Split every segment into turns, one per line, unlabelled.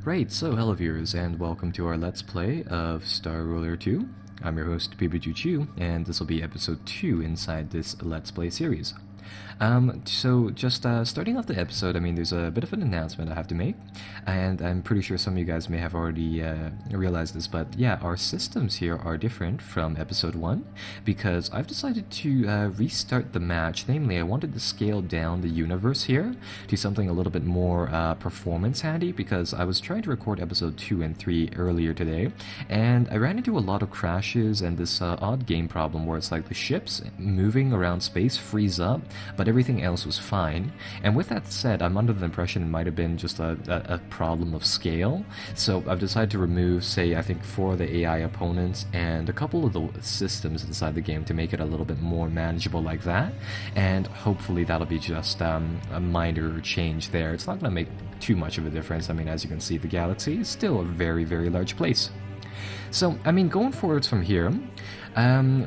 Right, so hello viewers, and welcome to our Let's Play of Star Ruler 2. I'm your host, Pibiju Chu, and this will be episode 2 inside this Let's Play series. So just starting off the episode, there's a bit of an announcement I have to make, and I'm pretty sure some of you guys may have already realized this, but yeah, our systems here are different from episode 1, because I've decided to restart the match. Namely, I wanted to scale down the universe here to something a little bit more performance handy, because I was trying to record episode 2 and 3 earlier today, and I ran into a lot of crashes and this odd game problem where it's like the ships moving around space freeze up, but everything else was fine. And with that said, I'm under the impression it might have been just a problem of scale. So I've decided to remove, say, I think 4 of the AI opponents and a couple of the systems inside the game to make it a little bit more manageable like that. And hopefully that'll be just a minor change there. It's not going to make too much of a difference. As you can see, the galaxy is still a very, very large place. So, going forwards from here,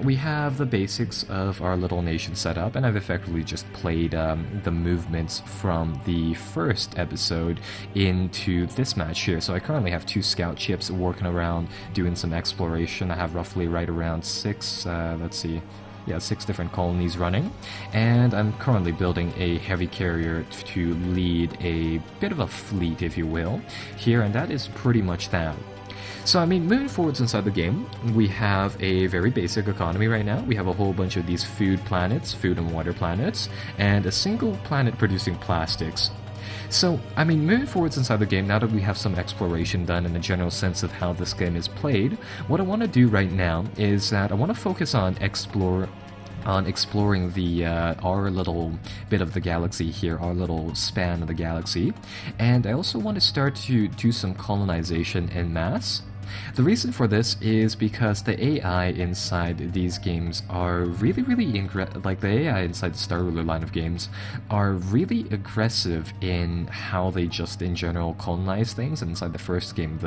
we have the basics of our little nation set up, and I've effectively just played the movements from the first episode into this match here. So I currently have 2 scout ships working around doing some exploration. I have roughly right around 6, 6 different colonies running, and I'm currently building a heavy carrier to lead a bit of a fleet, if you will, here, and that is pretty much that. So, moving forwards inside the game, we have a very basic economy right now. We have a whole bunch of these food planets, food and water planets, and a single planet producing plastics. So, moving forwards inside the game, now that we have some exploration done and a general sense of how this game is played, what I want to do right now is that I want to focus on exploring the our little bit of the galaxy here, our little span of the galaxy, and I also want to start to do some colonization en masse. The reason for this is because the AI inside these games are really the AI inside the Star Ruler line of games are really aggressive in how they just in general colonize things. And inside the first game,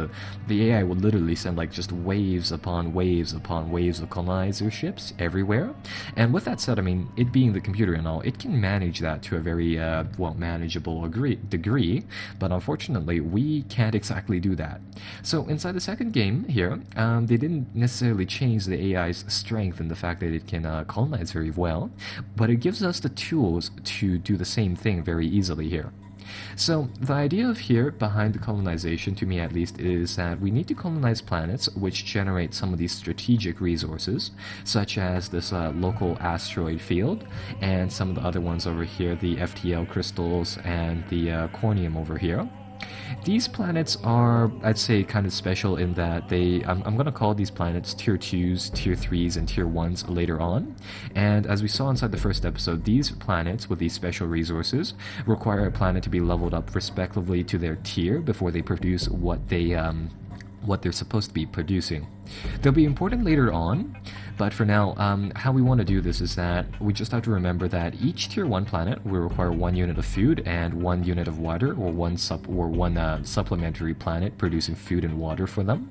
the AI would literally send like just waves upon waves upon waves of colonizer ships everywhere. And with that said, it being the computer and all, it can manage that to a very manageable degree, but unfortunately we can't exactly do that. So inside the second game here, they didn't necessarily change the AI's strength and the fact that it can colonize very well, but it gives us the tools to do the same thing very easily here. So the idea of here behind the colonization, to me at least, is that we need to colonize planets which generate some of these strategic resources, such as this local asteroid field, and some of the other ones over here, the FTL crystals and the cornium over here. These planets are, I'd say, kind of special in that I'm going to call these planets Tier 2s, Tier 3s, and Tier 1s later on. And as we saw inside the first episode, these planets with these special resources require a planet to be leveled up respectively to their tier before they produce what they're supposed to be producing. They'll be important later on, but for now, how we want to do this is that we just have to remember that each Tier 1 planet will require 1 unit of food and 1 unit of water, or one supplementary planet producing food and water for them.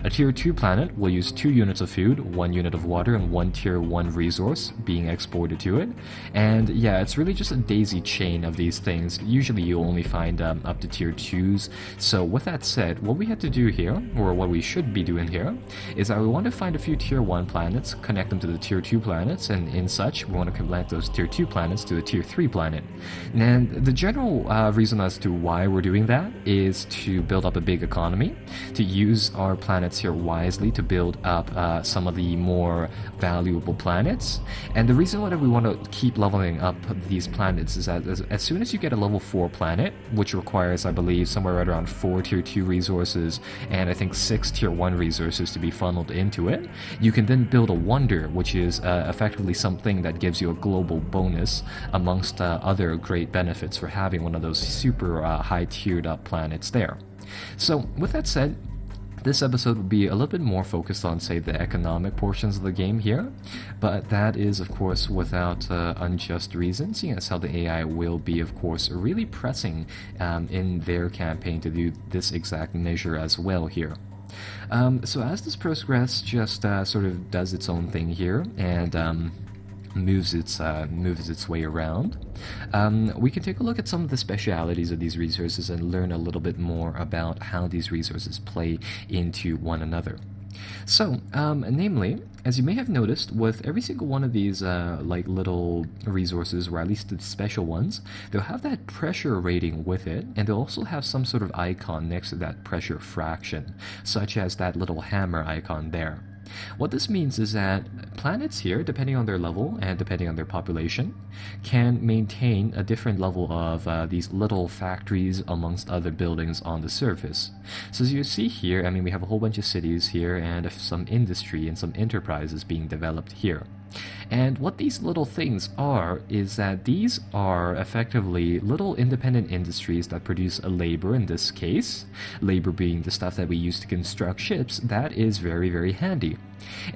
A Tier 2 planet will use 2 units of food, 1 unit of water, and 1 Tier 1 resource being exported to it. And yeah, it's really just a daisy chain of these things. Usually you only find up to Tier 2s. So with that said, what we have to do here, or what we should be doing here, is that we want to find a few Tier 1 planets, connect them to the Tier 2 planets, and in such, we want to connect those Tier 2 planets to the Tier 3 planet. And the general reason as to why we're doing that is to build up a big economy, to use our planets here wisely to build up some of the more valuable planets. And the reason why we want to keep leveling up these planets is that as soon as you get a level 4 planet, which requires, I believe, somewhere right around 4 Tier 2 resources, and I think 6 Tier 1 resources to be funneled into it, you can then build a wonder, which is effectively something that gives you a global bonus amongst other great benefits for having one of those super high tiered up planets there. So with that said, this episode will be a little bit more focused on, say, the economic portions of the game here, but that is, of course, without unjust reason, seeing as how the AI will be, of course, really pressing in their campaign to do this exact measure as well here. So as this progress just sort of does its own thing here, and moves its way around. We can take a look at some of the specialities of these resources and learn a little bit more about how these resources play into one another. So, namely, as you may have noticed, with every single one of these like little resources, or at least the special ones, they'll have that pressure rating with it, and they'll also have some sort of icon next to that pressure fraction, such as that little hammer icon there. What this means is that planets here, depending on their level and depending on their population, can maintain a different level of these little factories amongst other buildings on the surface. So as you see here, I mean, we have a whole bunch of cities here and some industry and some enterprises being developed here. And what these little things are is that these are effectively little independent industries that produce a labor in this case, labor being the stuff that we use to construct ships. That is very, very handy.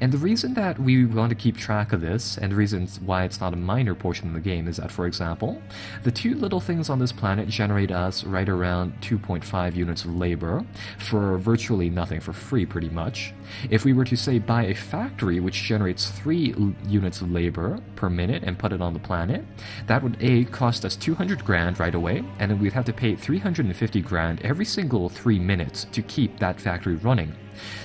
And the reason that we want to keep track of this, and the reason why it's not a minor portion of the game, is that, for example, the two little things on this planet generate us right around 2.5 units of labor for virtually nothing, for free pretty much. If we were to, say, buy a factory which generates 3 units of labor per minute and put it on the planet, that would cost us 200 grand right away, and then we'd have to pay 350 grand every single 3 minutes to keep that factory running.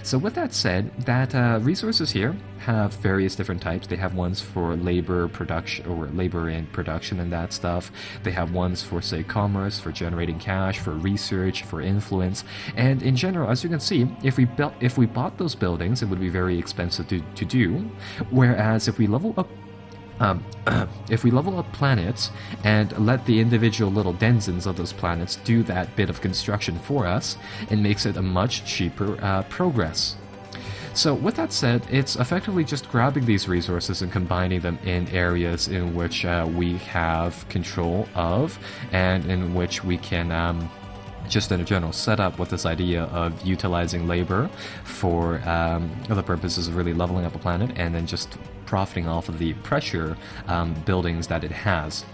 So with that said, that resources here have various different types. They have ones for labor production, or labor in production and that stuff. They have ones for, say, commerce, for generating cash, for research, for influence. And in general, as you can see, if we bought those buildings, it would be very expensive to do. Whereas if we level up planets and let the individual little denizens of those planets do that bit of construction for us, it makes it a much cheaper progress. So with that said, it's effectively just grabbing these resources and combining them in areas in which we have control of, and in which we can just in a general setup with this idea of utilizing labor for the purposes of really leveling up a planet, and then just profiting off of the pressure buildings that it has.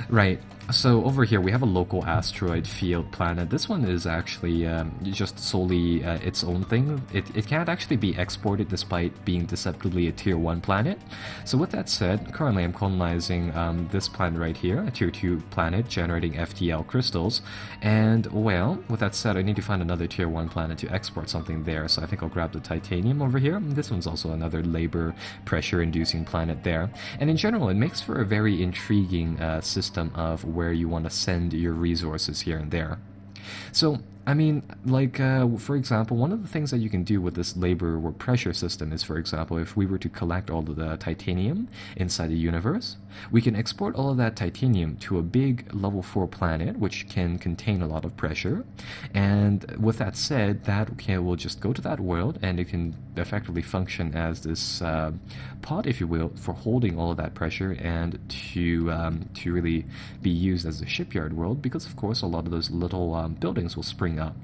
Right. So over here we have a local asteroid field planet. This one is actually just solely its own thing. It can't actually be exported despite being deceptively a tier 1 planet. So with that said, currently I'm colonizing this planet right here, a tier 2 planet generating FTL crystals. And well, with that said, I need to find another tier 1 planet to export something there. So I think I'll grab the titanium over here. This one's also another labor pressure inducing planet there. And in general, it makes for a very intriguing system of where you want to send your resources here and there. So, I mean, like, for example, one of the things that you can do with this labor or pressure system is, for example, if we were to collect all of the titanium inside the universe, we can export all of that titanium to a big level 4 planet, which can contain a lot of pressure. And with that said, that will just go to that world, and it can effectively function as this pod, if you will, for holding all of that pressure, and to really be used as a shipyard world, because of course a lot of those little buildings will spring up.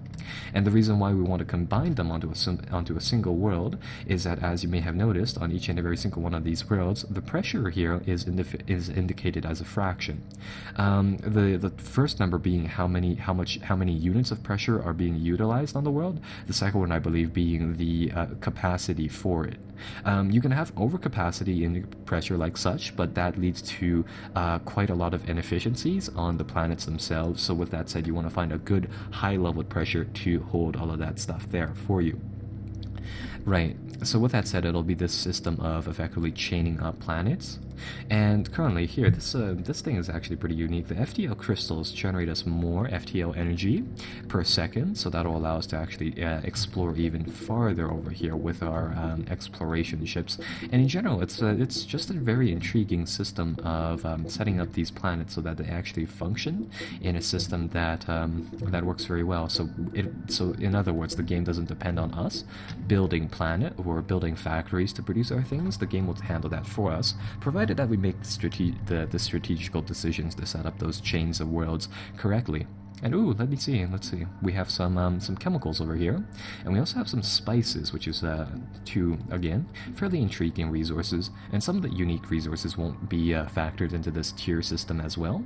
And the reason why we want to combine them onto a single world is that, as you may have noticed, on each and every single one of these worlds, the pressure here is indicated as a fraction. The first number being how many units of pressure are being utilized on the world. The second one, I believe, being the capacity for it. You can have overcapacity in pressure like such, but that leads to quite a lot of inefficiencies on the planets themselves. So with that said, you want to find a good high level pressure to hold all of that stuff there for you. Right, so with that said, it'll be this system of effectively chaining up planets. And currently here, this thing is actually pretty unique. The FTL crystals generate us more FTL energy per second, so that'll allow us to actually explore even farther over here with our exploration ships. And in general, it's just a very intriguing system of setting up these planets so that they actually function in a system that that works very well. So in other words, the game doesn't depend on us building planet or building factories to produce our things. The game will handle that for us, provided that we make the strategical decisions to set up those chains of worlds correctly. And ooh, let me see. Let's see. We have some chemicals over here, and we also have some spices, which is two again fairly intriguing resources. And some of the unique resources won't be factored into this tier system as well.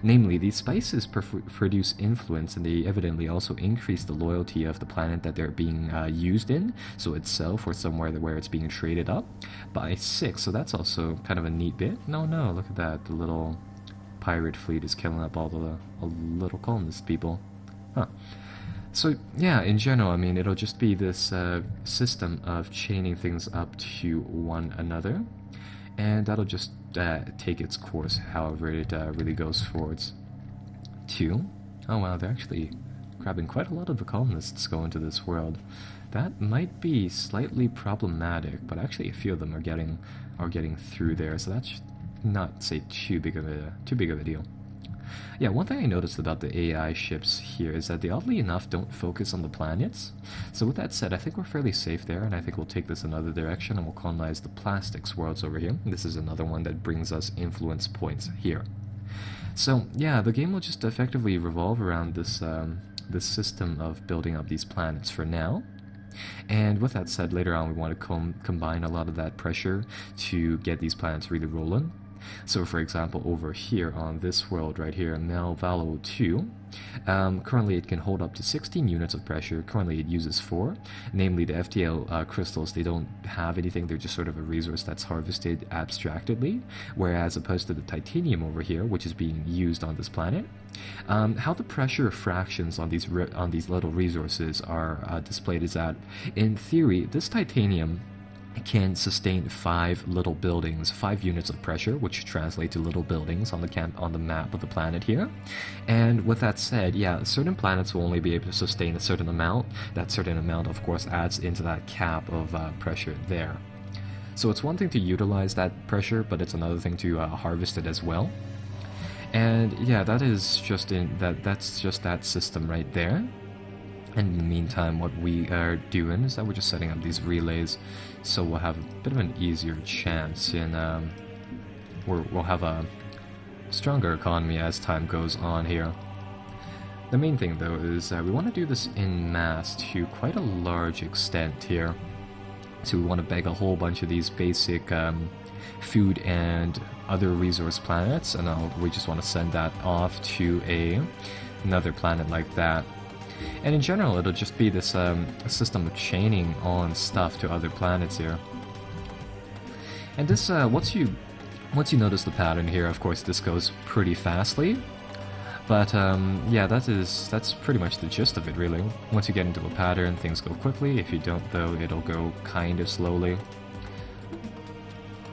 Namely, these spices produce influence, and they evidently also increase the loyalty of the planet that they're being used in, so itself or somewhere where it's being traded up, by 6. So that's also kind of a neat bit. No, look at that. The little pirate fleet is killing up all the little colonist people. Huh. So yeah, in general, I mean, it'll just be this system of chaining things up to one another, and that'll just take its course however it really goes forwards. 2. Oh wow, they're actually grabbing quite a lot of the colonists going to this world. That might be slightly problematic, but actually a few of them are getting through there, so that's not say too big of a deal. Yeah, one thing I noticed about the AI ships here is that they oddly enough don't focus on the planets. So with that said, I think we're fairly safe there, and I think we'll take this another direction and we'll colonize the plastics worlds over here. This is another one that brings us influence points here. So yeah, the game will just effectively revolve around this this system of building up these planets for now. And with that said, later on we want to combine a lot of that pressure to get these planets really rolling. So for example, over here on this world right here, Melvalo 2, currently it can hold up to 16 units of pressure. Currently it uses 4, namely the FTL crystals. They don't have anything, they're just sort of a resource that's harvested abstractedly, whereas opposed to the titanium over here, which is being used on this planet. How the pressure fractions on these little resources are displayed is that, in theory, this titanium can sustain 5 little buildings, 5 units of pressure, which translate to little buildings on the map of the planet here. And with that said, yeah, certain planets will only be able to sustain a certain amount. That certain amount, of course, adds into that cap of pressure there. So it's one thing to utilize that pressure, but it's another thing to harvest it as well. And yeah, that's just that system right there. And in the meantime, what we are doing is that we're just setting up these relays, so we'll have a bit of an easier chance in, we'll have a stronger economy as time goes on here. The main thing though is we want to do this in mass to quite a large extent here. So we want to beg a whole bunch of these basic food and other resource planets, and we just want to send that off to another planet like that. And in general, it'll just be this system of chaining on stuff to other planets here. And this, once you notice the pattern here, of course, this goes pretty fastly. But yeah, that's pretty much the gist of it, really. Once you get into a pattern, things go quickly. If you don't, though, it'll go kind of slowly.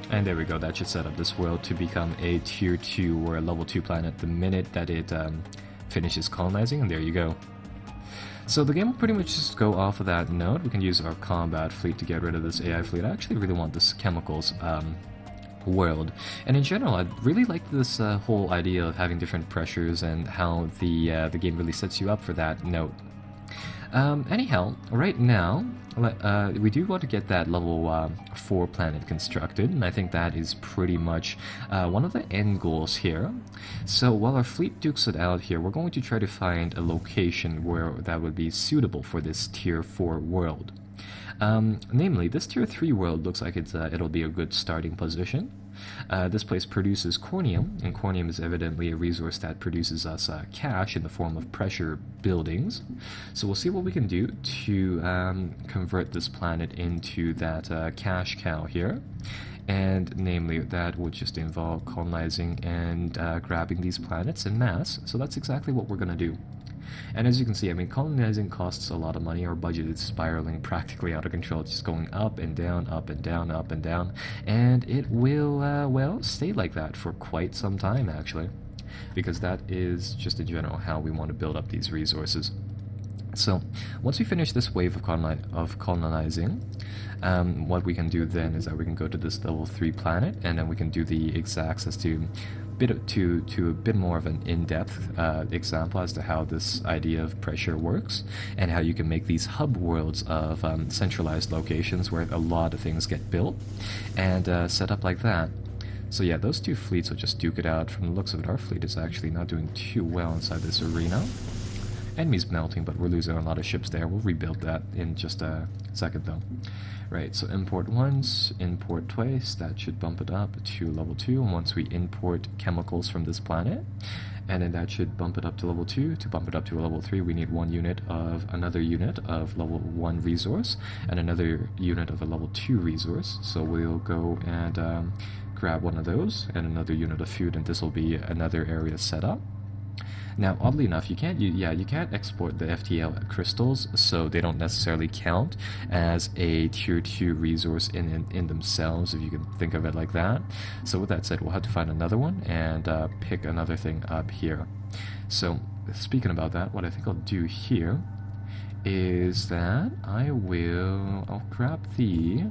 And there we go. That should set up this world to become a tier 2 or a level 2 planet the minute that it finishes colonizing, and there you go. So the game will pretty much just go off of that note. We can use our combat fleet to get rid of this AI fleet. I actually really want this chemicals world. And in general, I really like this whole idea of having different pressures and how the game really sets you up for that note. Anyhow, right now, we do want to get that level 4 planet constructed, and I think that is pretty much one of the end goals here. So while our fleet dukes it out here, we're going to try to find a location where that would be suitable for this tier 4 world. Namely, this tier 3 world looks like it'll be a good starting position. This place produces cornium, and cornium is evidently a resource that produces us cash in the form of pressure buildings. So we'll see what we can do to convert this planet into that cash cow here. And namely, that would just involve colonizing and grabbing these planets en masse. So that's exactly what we're going to do. And as you can see, I mean, colonizing costs a lot of money. Our budget is spiraling practically out of control. It's just going up and down, up and down, up and down. And it will, well, stay like that for quite some time, actually. Because that is just in general how we want to build up these resources. So, once we finish this wave of colonizing, what we can do then is that we can go to this level 3 planet, and then we can do the exacts as to a bit more of an in-depth example as to how this idea of pressure works, and how you can make these hub worlds of centralized locations where a lot of things get built and set up like that. So yeah, those two fleets will just duke it out. From the looks of it, our fleet is actually not doing too well inside this arena. Enemy's melting, but we're losing a lot of ships there. We'll rebuild that in just a second, though. Right, so import once, import twice. That should bump it up to level 2. And once we import chemicals from this planet, and then that should bump it up to level 2. To bump it up to a level 3, we need another unit of level 1 resource, and another unit of a level 2 resource. So we'll go and grab one of those, and another unit of food, and this will be another area set up. Now, oddly enough, you can't export the FTL crystals, so they don't necessarily count as a tier 2 resource in themselves, if you can think of it like that. So with that said, we'll have to find another one and pick another thing up here. So speaking about that, what I think I'll do here is that I'll grab the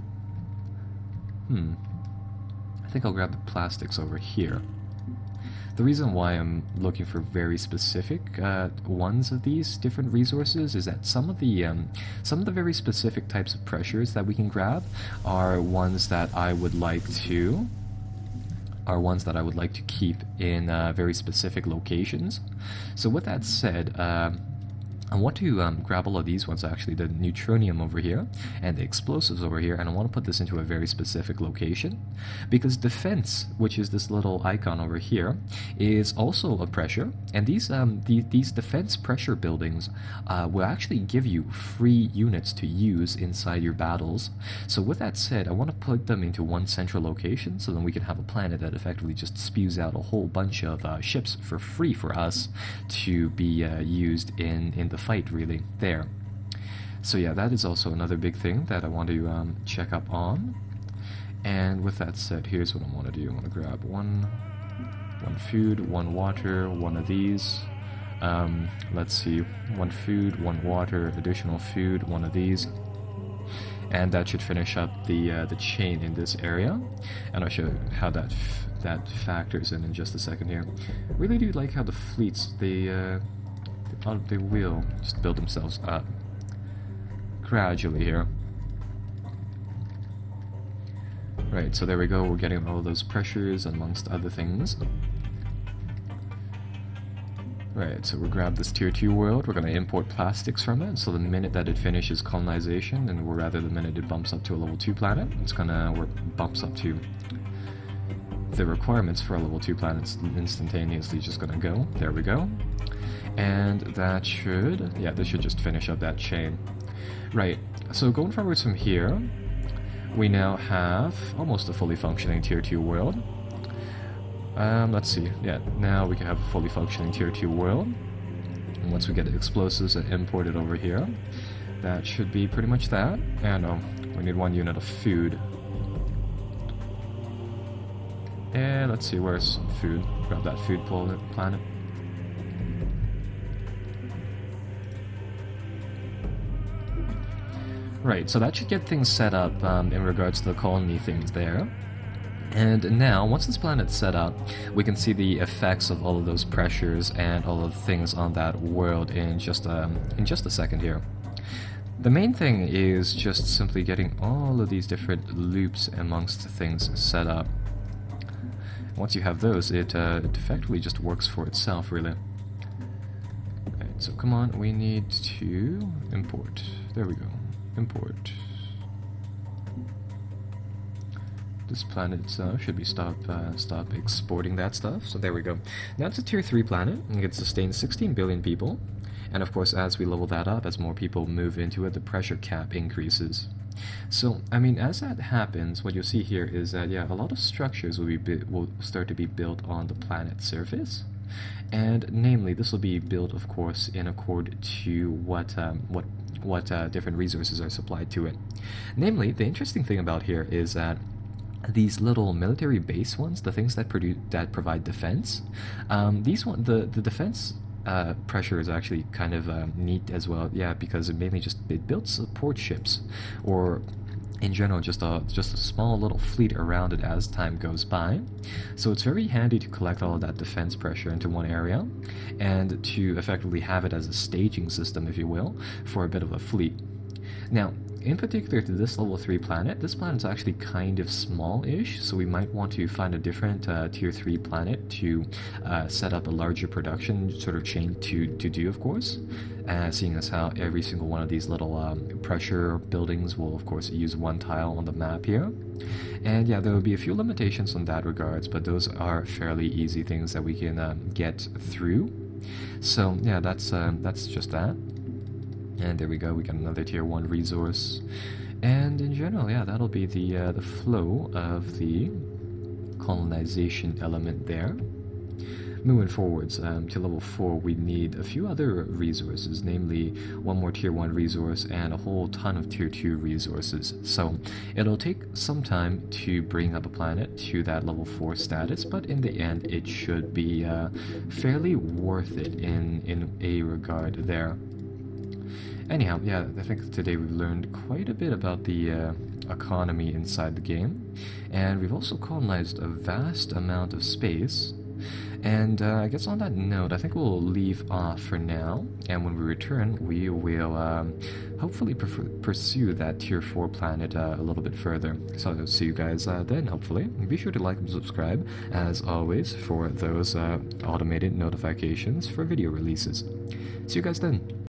I think I'll grab the plastics over here. The reason why I'm looking for very specific ones of these different resources is that some of the very specific types of pressures that we can grab are ones that I would like to keep in very specific locations. So with that said, I want to grab all of these ones, actually, the neutronium over here and the explosives over here, and I want to put this into a very specific location, because defense, which is this little icon over here, is also a pressure, and these defense pressure buildings will actually give you free units to use inside your battles. So with that said, I want to put them into one central location, so then we can have a planet that effectively just spews out a whole bunch of ships for free for us to be used in the fight, really, there. So yeah, that is also another big thing that I want to check up on. And with that said, here's what I want to do. I want to grab one food, one water, one of these. Let's see, one food, one water, additional food, one of these. And that should finish up the chain in this area. And I'll show you how that factors in just a second here. Really do like how the fleets, they will just build themselves up gradually here. Right, so there we go, we're getting all of those pressures amongst other things. Right, so we'll grab this tier 2 world, we're going to import plastics from it, so the minute that it finishes colonization, or rather the minute it bumps up to a level 2 planet, bumps up to the requirements for a level 2 planets instantaneously just going to go. There we go. And that should, yeah, this should just finish up that chain. Right, so going forwards from here, we now have almost a fully functioning tier 2 world. Let's see, yeah, now we can have a fully functioning tier 2 world. And once we get the explosives and import it over here, that should be pretty much that. And we need one unit of food. And let's see, where's food? Grab that food planet. Right, so that should get things set up in regards to the colony things there. And now, once this planet's set up, we can see the effects of all of those pressures and all of the things on that world in just a second here. The main thing is just simply getting all of these different loops amongst things set up. Once you have those, it effectively just works for itself, really. Right, so come on, we need to import. There we go. Import. This planet should be stop exporting that stuff. So there we go. Now it's a tier 3 planet, and it can sustain 16 billion people. And of course, as we level that up, as more people move into it, the pressure cap increases. So, I mean, as that happens, what you'll see here is that, yeah, a lot of structures will start to be built on the planet's surface. And namely, this will be built, of course, in accord to what different resources are supplied to it. Namely, the interesting thing about here is that these little military base ones, the things that provide defense, the defense pressure is actually kind of neat as well, yeah, because it builds support ships, or in general just a small little fleet around it as time goes by. So it's very handy to collect all of that defense pressure into one area and to effectively have it as a staging system, if you will, for a bit of a fleet. Now, in particular to this level 3 planet, this planet's actually kind of small-ish, so we might want to find a different tier 3 planet to set up a larger production sort of chain to do, of course. Seeing as how every single one of these little pressure buildings will, of course, use one tile on the map here. And yeah, there will be a few limitations on that regards, but those are fairly easy things that we can get through. So yeah, that's just that. And there we go, we got another tier 1 resource. And in general, yeah, that'll be the flow of the colonization element there. Moving forwards to level 4, we need a few other resources, namely one more tier 1 resource and a whole ton of tier 2 resources. So it'll take some time to bring up a planet to that level 4 status, but in the end it should be fairly worth it in a regard there. Anyhow, yeah, I think today we've learned quite a bit about the economy inside the game, and we've also colonized a vast amount of space. And I guess on that note, I think we'll leave off for now, and when we return, we will hopefully pursue that tier 4 planet a little bit further. So I'll see you guys then, hopefully. Be sure to like and subscribe, as always, for those automated notifications for video releases. See you guys then.